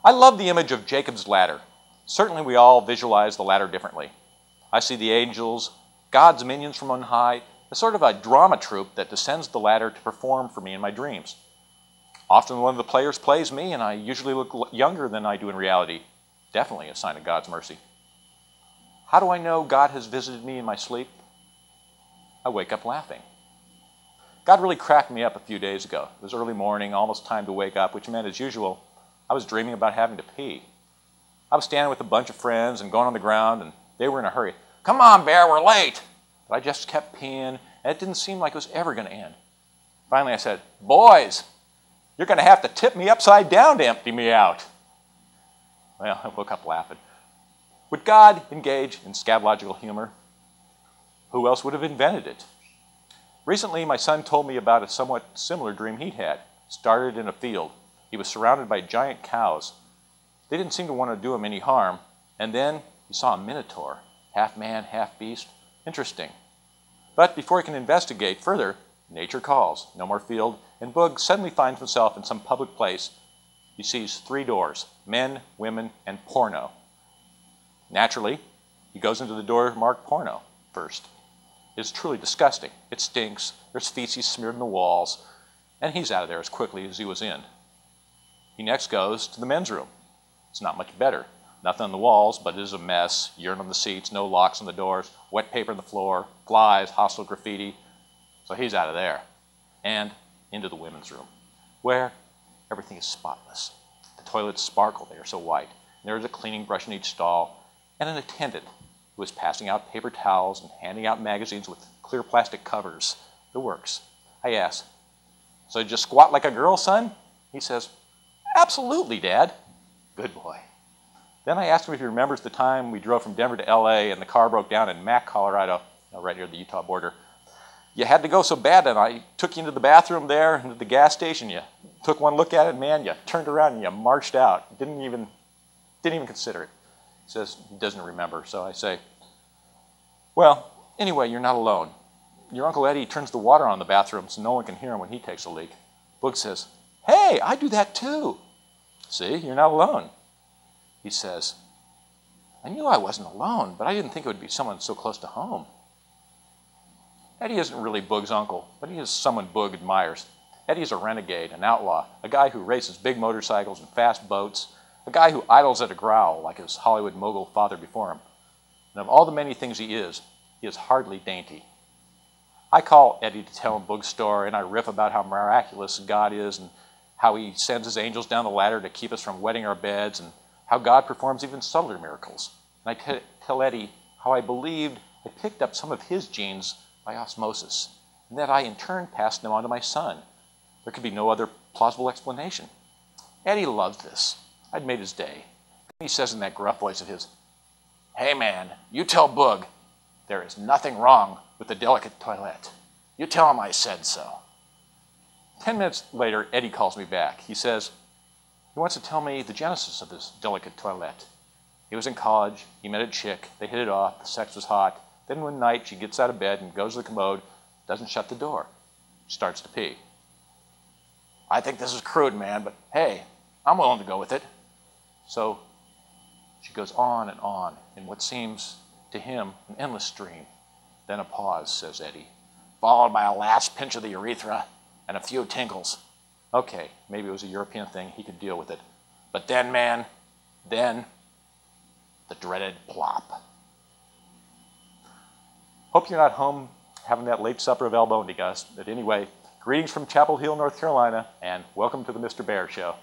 I love the image of Jacob's ladder. Certainly we all visualize the ladder differently. I see the angels, God's minions from on high, as sort of a drama troupe that descends the ladder to perform for me in my dreams. Often one of the players plays me, and I usually look younger than I do in reality. Definitely a sign of God's mercy. How do I know God has visited me in my sleep? I wake up laughing. God really cracked me up a few days ago. It was early morning, almost time to wake up, which meant, as usual, I was dreaming about having to pee. I was standing with a bunch of friends and going on the ground, and they were in a hurry. "Come on, Bear, we're late!" But I just kept peeing, and it didn't seem like it was ever going to end. Finally, I said, "Boys, you're going to have to tip me upside down to empty me out." Well, I woke up laughing. Would God engage in scatological humor? Who else would have invented it? Recently, my son told me about a somewhat similar dream he'd had. It started in a field. He was surrounded by giant cows. They didn't seem to want to do him any harm. And then he saw a minotaur, half man, half beast. Interesting. But before he can investigate further, nature calls. No more field, and Boog suddenly finds himself in some public place. He sees 3 doors: men, women, and porno. Naturally, he goes into the door marked porno first. It's truly disgusting. It stinks. There's feces smeared in the walls, and he's out of there as quickly as he was in. He next goes to the men's room. It's not much better. Nothing on the walls, but it is a mess. Urine on the seats, no locks on the doors, wet paper on the floor, flies, hostile graffiti. So he's out of there. And into the women's room, where everything is spotless. The toilets sparkle, they are so white. And there is a cleaning brush in each stall, and an attendant who is passing out paper towels and handing out magazines with clear plastic covers. The works. I ask, "So you just squat like a girl, son?" He says, "Absolutely, Dad." Good boy. Then I asked him if he remembers the time we drove from Denver to LA and the car broke down in Mack, Colorado, right near the Utah border. You had to go so bad, and I took you into the bathroom there, into the gas station. You took one look at it, man, you turned around and you marched out. Didn't even consider it. He says he doesn't remember, so I say, "Well, anyway, you're not alone. Your Uncle Eddie turns the water on in the bathroom so no one can hear him when he takes a leak." Boog says, "Hey, I do that too." "See, you're not alone." He says, "I knew I wasn't alone, but I didn't think it would be someone so close to home." Eddie isn't really Boog's uncle, but he is someone Boog admires. Eddie is a renegade, an outlaw, a guy who races big motorcycles and fast boats, a guy who idles at a growl like his Hollywood mogul father before him. And of all the many things he is hardly dainty. I call Eddie to tell him Boog's story, and I riff about how miraculous God is and how he sends his angels down the ladder to keep us from wetting our beds, and how God performs even subtler miracles. And I tell Eddie how I believed I picked up some of his genes by osmosis, and that I in turn passed them on to my son. There could be no other plausible explanation. Eddie loves this. I'd made his day. He says in that gruff voice of his, "Hey man, you tell Boog there is nothing wrong with the delicate toilette. You tell him I said so." 10 minutes later, Eddie calls me back. He says he wants to tell me the genesis of this delicate toilette. He was in college, he met a chick, they hit it off, the sex was hot. Then one night she gets out of bed and goes to the commode, doesn't shut the door, starts to pee. "I think this is crude, man, but hey, I'm willing to go with it." So she goes on in what seems to him an endless stream. Then a pause, says Eddie, followed by a last pinch of the urethra and a few tinkles. Okay, maybe it was a European thing, he could deal with it. But then, man, the dreaded plop. Hope you're not home having that late supper of El Bondigas. But anyway, greetings from Chapel Hill, North Carolina, and welcome to the Mr. Baer Show.